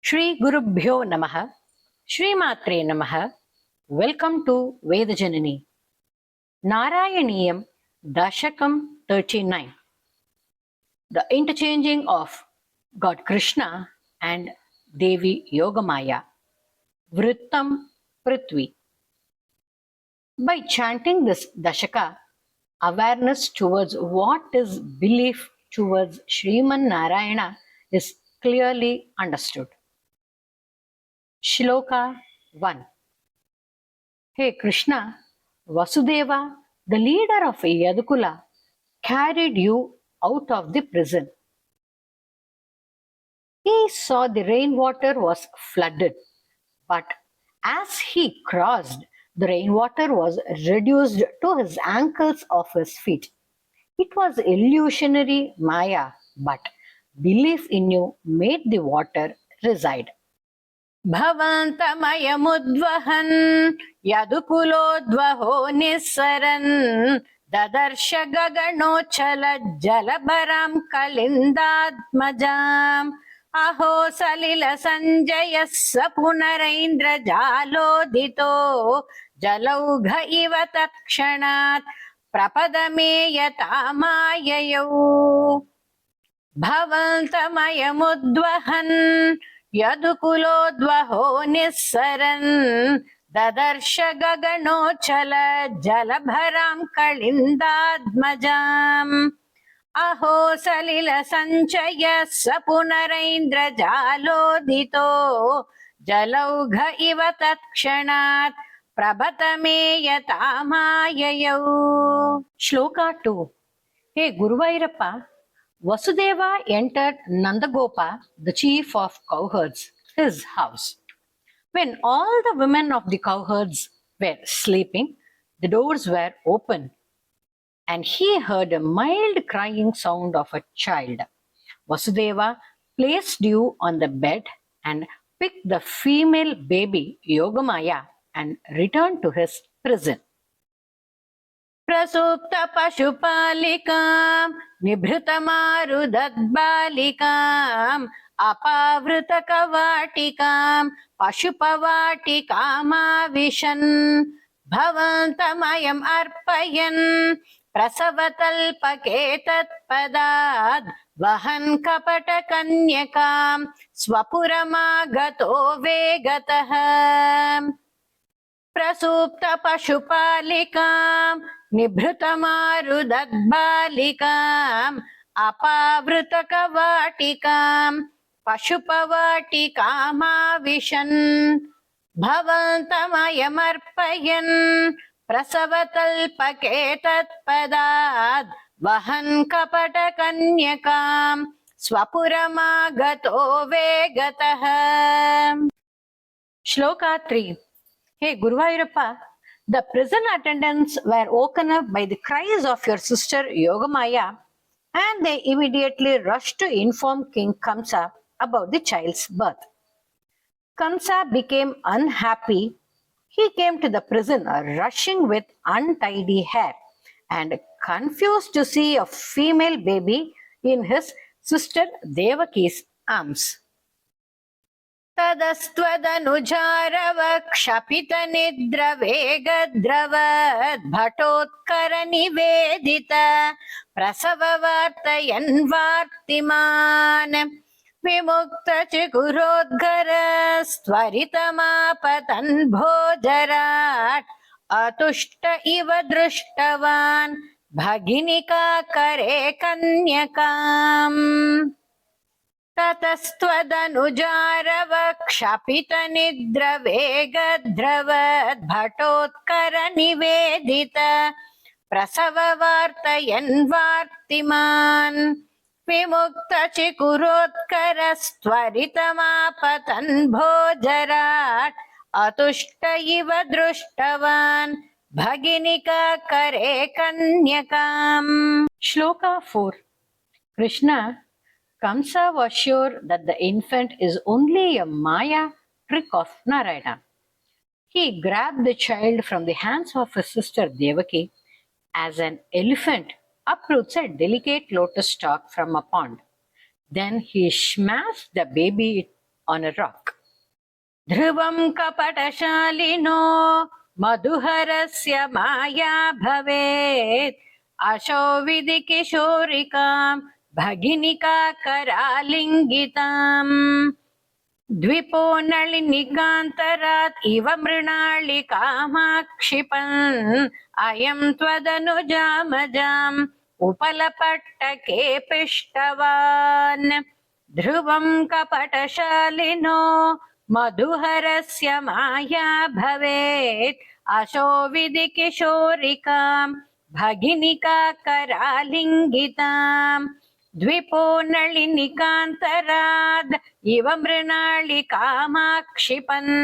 ಶ್ರೀ ಗುರುಭ್ಯೋ ನಮಃ ಶ್ರೀಮಾತ್ರೇ ನಮಃ. Welcome to Vedajanani. ನಾರಾಯಣೀಯಂ ದಶಕಂ 39. The interchanging of God Krishna and Devi Yogamaya. Vrittam Prithvi. By chanting this dashaka, awareness towards what is belief towards Sriman Narayana is clearly understood. Shloka 1. Hey Krishna, Vasudeva, the leader of Yadukula, carried you out of the prison. He saw the rainwater was flooded, but as he crossed, the rainwater was reduced to his ankles of his feet. It was illusionary Maya, but belief in you made the water reside. भवन्तमयमुद्वहन् यदुकुलोद्वहो निःसरन् ददर्श गगनोच्छलज्जलभरां कलिन्दात्मजाम् अहो सलिल सञ्जयः स पुनरैन्द्रजालोदितो जलौघ इव तत्क्षणात् प्रपदमे यथा माययौ. भवन्तमयमुद्वहन् यदुकुलोद्वहो निःसरन् ददर्श गगनोच्छल जलभरां कलिन्दात्मजाम् अहो सलिल सञ्चयः स पुनरैन्द्रजालोदितो जलौघ इव तत्क्षणात् प्रभत मे यथा माययौ. Shloka 2. Hey Guruvairappa, Vasudeva entered Nandagopa, the chief of cowherds, his house. When all the women of the cowherds were sleeping, the doors were open, and he heard a mild crying sound of a child. Vasudeva placed you on the bed and picked the female baby Yogamaya and returned to his prison. प्रसुप्त पशुपालिकां निभृतमारुदद्बालिकाम् अपावृत कवाटिकां पशुपवाटिकामाविशन् भवन्तमयम् अर्पयन् प्रसवतल्पके तत्पदाद् वहन् कपटकन्यकां स्वपुरमागतो वेगतः. प्रसूप्त पशुपालिकां निभृतमारुदद्बालिकाम् अपावृत कवाटिकां पशुपवाटिकामाविशन् भवन्तमयमर्पयन् प्रसवतल्पके तत्पदाद् वहन् कपटकन्यकां स्वपुरमागतो वेगतः. Shloka 3. Hey Guruvairappa, the prison attendants were woken up by the cries of your sister Yogamaya, and they immediately rushed to inform King Kamsa about the child's birth. Kamsa became unhappy. He came to the prison rushing with untidy hair and confused to see a female baby in his sister Devaki's arms. तदस्त्वदनुजारवक्षपितनिद्रवेगद्रवद्भटोत्करनिवेदित प्रसववार्तयन् वार्तिमान् विमुक्तचिकुरोद्गरस्त्वरितमापतन् भोजराट् अतुष्ट इव दृष्टवान् भगिनिकाकरे कन्यकाम्. ततस्त्वदनुजारवक्षपितनिद्रवेगद्रवद्भटोत्करनिवेदित प्रसववार्तयन् वार्तिमान् विमुक्तचिकुरोत्करस्त्वरितमापतन् भोजराट् अतुष्ट इव दृष्टवान् भगिनिकाकरे कन्यकाम्. Shloka 4. Krishna, Kamsa was sure that the infant is only a Maya trick of Narayana. He grabbed the child from the hands of his sister Devaki as an elephant uproots a delicate lotus stalk from a pond. Then he smashed the baby on a rock. Dhruvam kapatashaalino madhuharasya maya bhavet asho vidikishorikam bhaginika karalingitam द्विपो नलिनिकान्तरात् इव मृणालिकामाक्षिपन् अयं त्वदनुजामजाम् उपलपट्टके पिष्टवान् ध्रुवं कपटशालिनो मधुहरस्य माया भवेत् अशो विधिकिशोरिकाम् भगिनिका करालिङ्गिताम् द्विपो नलिनिकान्तराद् इव मृणालिकामाक्षिपन्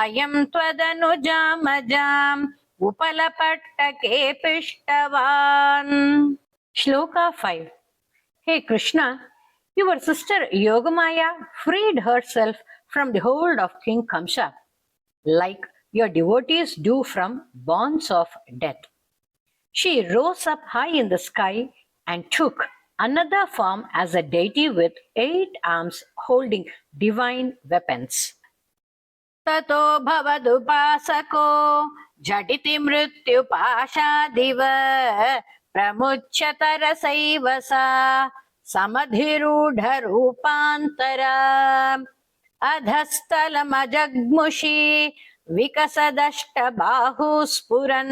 अयं त्वदनुजामजाम् उपलपट्टके पिष्टवान्. Shloka 5. Hey Krishna, your sister Yogamaya freed herself from the hold of King Kamsa, like your devotees do from bonds of death. She rose up high in the sky and took another form as a deity with 8 arms holding divine weapons. Tato bhavadupasako jaditi mrityupashadiva pramuchyatara sa samadhirudha rupantara adhastalamajagmushi vikasadaşta bahu spuran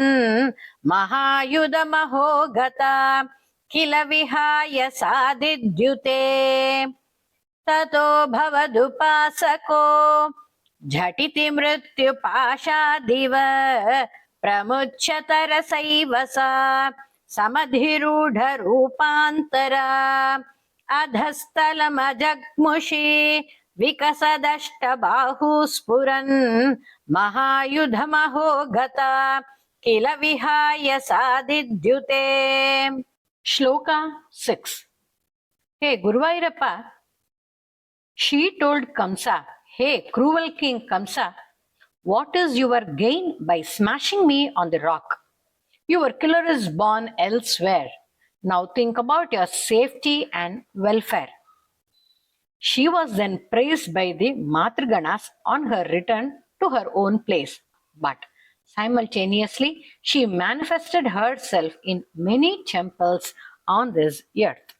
mahayudamaho gata kila vihaya sadidyute tato bhavadupasako झटिति मृत्युपाशादिव प्रमुच्यतरसैव सा समधिरूढरूपान्तरा अधस्तलमजग्मुषि विकसदष्टबाहु स्फुरन् महायुधमहो गता किल विहाय सादिद्युते. Shloka 6. Hey Guruvayurappa, she told Kamsa, hey, cruel King Kamsa, what is your gain by smashing me on the rock? Your killer is born elsewhere. Now think about your safety and welfare. She was then praised by the Matraganas on her return to her own place. But simultaneously, she manifested herself in many temples on this earth.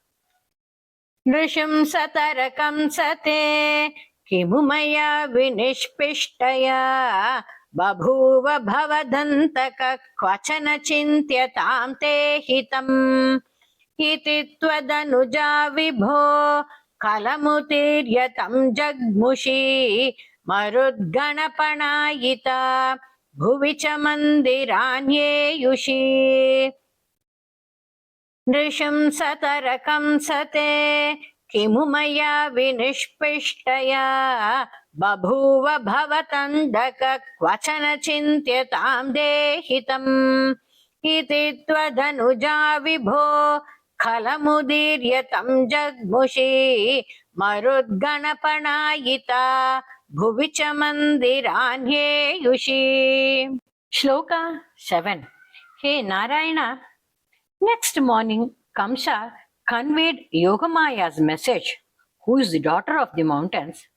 Nrishimsatarakam sate किमु मया विनिष्पिष्टया बभूव भवदन्तक क्वचन चिन्त्यतां ते हितम् इति त्वदनुजा विभो कलमुतीर्यतं जग्मुषि मरुद्गणपणायिता भुवि च मन्दिराण्येयुषि नृशंसतरकं सते किमु मया विनिष्पिष्टया बभूव भवतन्दक क्वचन चिन्त्यतां देहितम् इति त्वदनुजा विभो खलमुदीर्यतं जग्मुषि मरुद्गणपणायिता भुवि च मन्दिराण्येयुषि. Shloka 7. Hey Narayana, next morning Kamsa conveyed Yogamaya's message, who is the daughter of the mountains,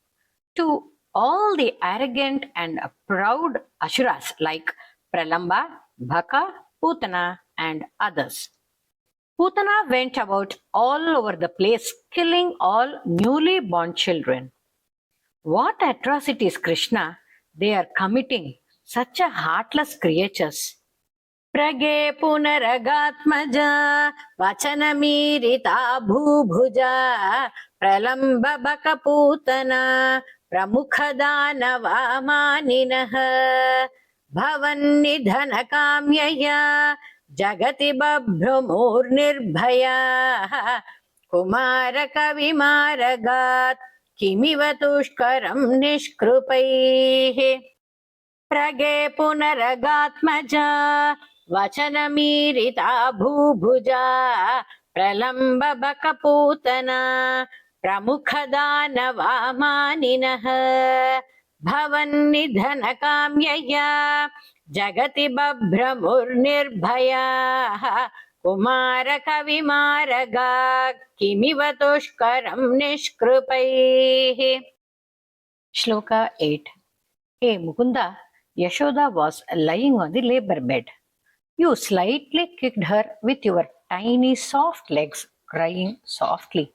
to all the arrogant and proud Asuras like Pralamba, Bhaka, Putana and others. Putana went about all over the place killing all newly born children. What atrocities, Krishna, they are committing, such a heartless creatures. प्रगे पुनरगात्मजा वचनमीरिता भूभुजा प्रलम्बबकपूतना प्रमुखदानवामानिनः भवन्निधनकाम्यया जगति बभ्रुमुर्निर्भयाः कुमारकविमारगात् किमिव दुष्करं निष्कृपैः. प्रगे पुनरगात्मजा वचनमीरिता भूभुजा प्रलम्बबकपूतना प्रमुखदानवामानिनः भवन्निधनकाम्यया जगति बभ्रमुर्निर्भयाः कुमारकविमारगा किमिव दुष्करं निष्कृपैः. Shloka 8. Hey Mukunda, Yashoda was lying on the labor bed. You slightly kicked her with your tiny soft legs, crying softly.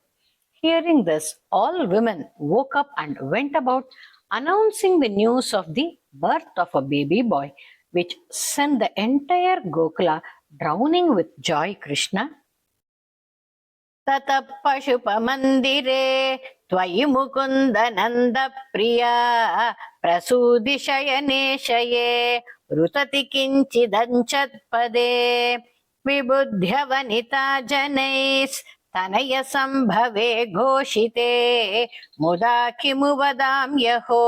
Hearing this, all women woke up and went about announcing the news of the birth of a baby boy, which sent the entire Gokula drowning with joy. Krishna. ततः पशुपमन्दिरे त्वयि मुकुन्द नन्दप्रिया प्रसूदिशयने शये रुतति किञ्चिदञ्चत्पदे विबुध्य वनिता जनैस्तनय सम्भवे घोषिते मुदा किमु वदाम्यहो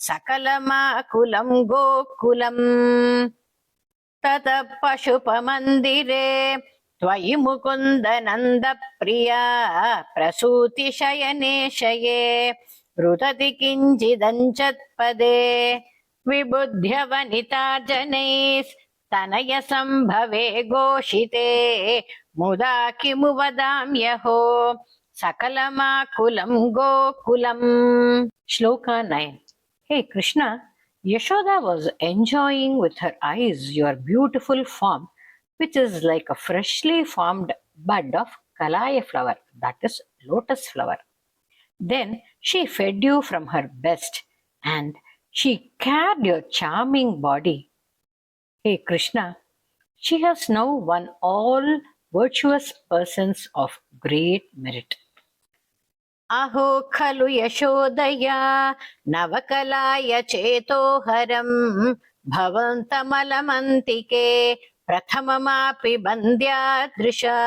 सकलमाकुलं गोकुलम् ततः पशुपमन्दिरे त्वयि मुकुन्द नन्दप्रिया प्रसूतिशयने शये रुदति किञ्चिदञ्चत्पदे विबुध्य वनिता जनैस्तनय सम्भवे घोषिते मुदा किमु वदाम्यहो सकलमाकुलं गोकुलम्. Shloka 9. Hey Krishna, Yashoda was enjoying with her eyes your beautiful form, which is like a freshly formed bud of kalaya flower, that is lotus flower. Then she fed you from her best, and she cared your charming body. Hey Krishna, she has now won all virtuous persons of great merit. अहो खलु यशोदया नवकलाय चेतोहरम् भवन्तमलमन्तिके प्रथममापि बन्द्यादृशा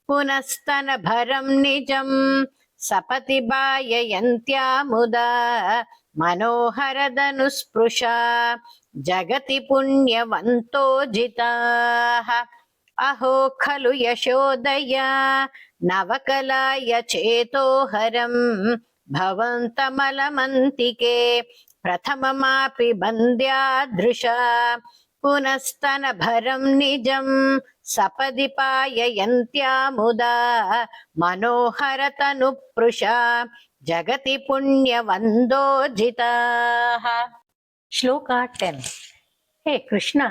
पुनस्तनभरं निजं सपति बाययन्त्या मुदा मनोहरदनुस्पृशा जगति पुण्यवन्तो जिताः. अहो खलु यशोदया नवकलाय चेतोहरम् भवन्तमलमन्तिके प्रथममापि बन्द्यादृशा पुनस्तनभरं निजं सपदि पाययन्त्या मुदा मनोहरतनुपृशा जगति पुण्यवन्दो जिताः. Shloka 10. Hey Krishna,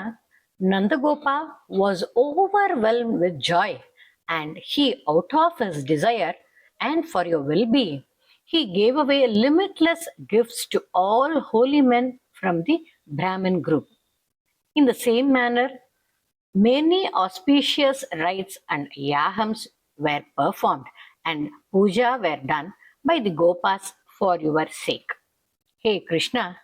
Nandagopal was overwhelmed with joy, and he, out of his desire and for your well-being, he gave away limitless gifts to all holy men from the Brahmin group. In the same manner, many auspicious rites and yahams were performed, and puja were done by the Gopas for your sake. Hey Krishna,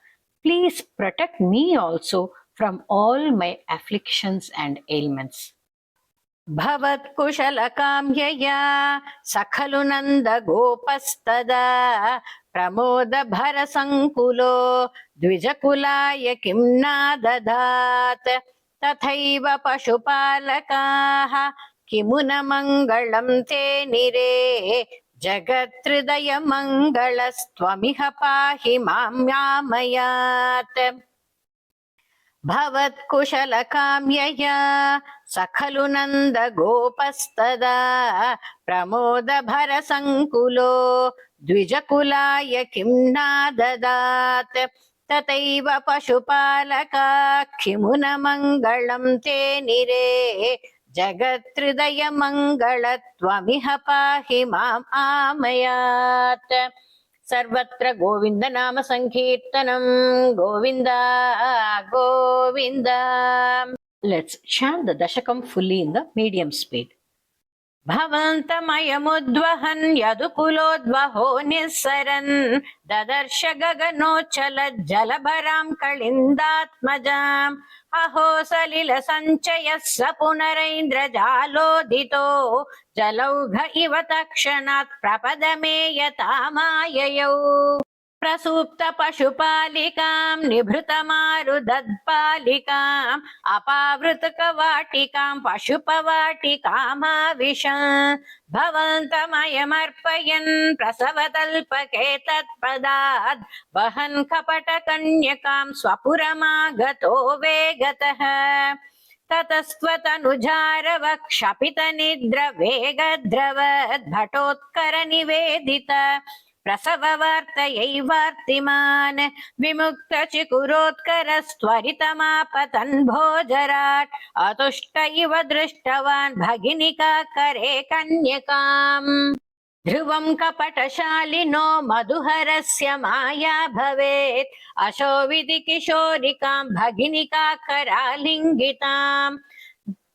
please protect me also from all my afflictions and ailments. भवत्कुशलकाम्यया सखलु नन्दगोपस्तदा प्रमोदभरसङ्कुलो द्विजकुलाय किं नादधात् तथैव पशुपालकाः किमु न मङ्गलं ते निरे जगत्हृदयमङ्गलस्त्वमिह पाहि मां यामयात्. भवत्कुशलकाम्यया सखलु नन्दगोपस्तदा प्रमोदभरसङ्कुलो द्विजकुलाय किं नाददात् तथैव पशुपालका किमु न मङ्गलं ते निरे जगत्हृदयमङ्गलत्वमिह पाहि माम् आमयात्. सर्वत्र गोविन्द नाम संकीर्तनम Govinda Govinda. Let's chant the dashakam fully in the medium speed. भवन्तमयमुद्वहन् यदुकुलोद्वहो निःसरन् ददर्श गगनोच्चलज्जलभरां कलिन्दात्मजाम् अहो सलिलसञ्चयः स पुनरैन्द्रजालोदितो जलौघ इव तत्क्षणात् प्रपदमे यथा माययौ. प्रसूप्त पशुपालिकां निभृतमारुदत्पालिकाम् अपावृतकवाटिकां पशुपवाटिकामाविशन् भवन्तमयमर्पयन् प्रसवतल्पके तत्पदात् वहन् कपटकन्यकां स्वपुरमागतो वेगतः. ततस्त्वतनुजारवक्षपितनिद्रवेगद्रवद्भटोत्करनिवेदित प्रसववार्तयैवार्तिमान् विमुक्तचिकुरोत्करस्त्वरितमापतन् भोजराट् अतुष्ट इव दृष्टवान् भगिनिकाकरे कन्यकाम् ध्रुवं कपटशालिनो मधुहरस्य माया भवेत् अशोविधि किशोरिकां भगिनिकाकरालिङ्गिताम्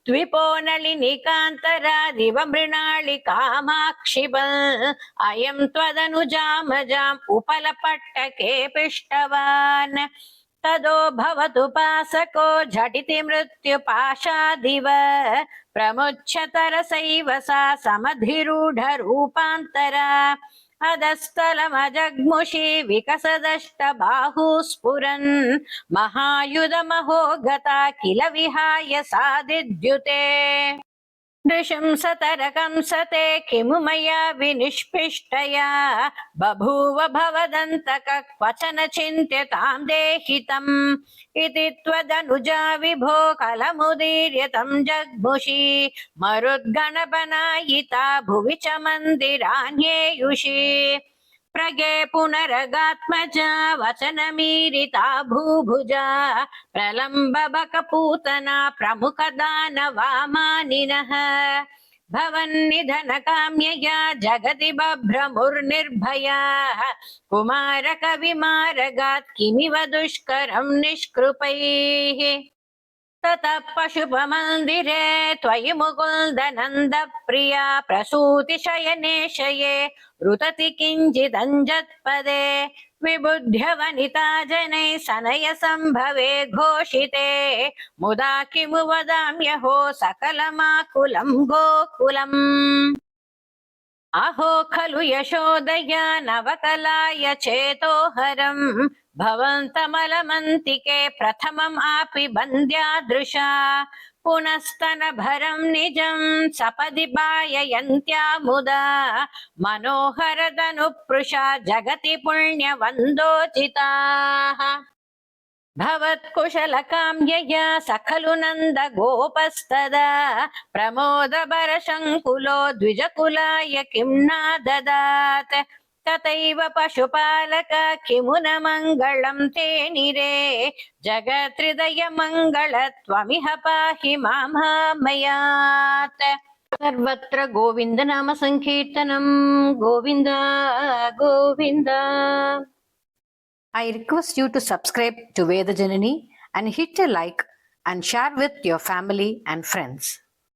द्विपो नलिनिकान्तरादिव मृणालिकामाक्षिपन् अयं त्वदनुजामजाम् उपलपट्टके पिष्टवान् तदो भवतुपासको झटिति मृत्युपाशादिव प्रमुच्यतरसैव सा समधिरूढरूपान्तरा अधस्तलमजग्मुषी विकसदष्टबाहु स्फुरन् महायुधमहो गता किल विहाय सादिद्युते नृशंसतरकंसते किमु मया विनिष्पिष्टया बभूव भवदन्तक क्वचन चिन्त्यतां देहितम् इति त्वदनुजा विभो कलमुदीर्य तं जग्मुषी मरुद्गणपनायिता भुवि च मन्दिरान्येयुषी प्रगे पुनरगात्मजा वचनमीरिता भूभुजा प्रलम्बबकपूतना प्रमुखदानवामानिनः भवन्निधनकाम्यया जगति बभ्रमुर्निर्भयाः कुमारकविमारगात् किमिव दुष्करं निष्कृपैः ततः पशुपमन्दिरे त्वयि मुकुन्दनन्दप्रिया प्रसूतिशयने शये रुतति किञ्चिदञ्जत्पदे विबुध्य वनिता जनैः सनय सम्भवे घोषिते मुदा किमु वदाम्यहो सकलमाकुलं गोकुलम् अहो खलु यशोदया नवकलाय चेतोहरम् भवन्तमलमन्तिके प्रथमम् आपि बन्द्यादृशा पुनस्तनभरं निजं सपदि बाययन्त्या मुदा मनोहरदनुपृषा जगति पुण्यवन्दोचिताः भवत्कुशलकाम्यया स खलु नन्द गोपस्तदा प्रमोदभरशङ्कुलो द्विजकुलाय किं नाददात् तथैव पशुपालक किमु न मङ्गलं ते निरे जगत्हृदय मङ्गल त्वमिह पाहि मां मयात् सर्वत्र गोविन्द नाम संकीर्तनं Govinda Govinda I request you to subscribe to Veda Janani and hit a like and share with your family and friends.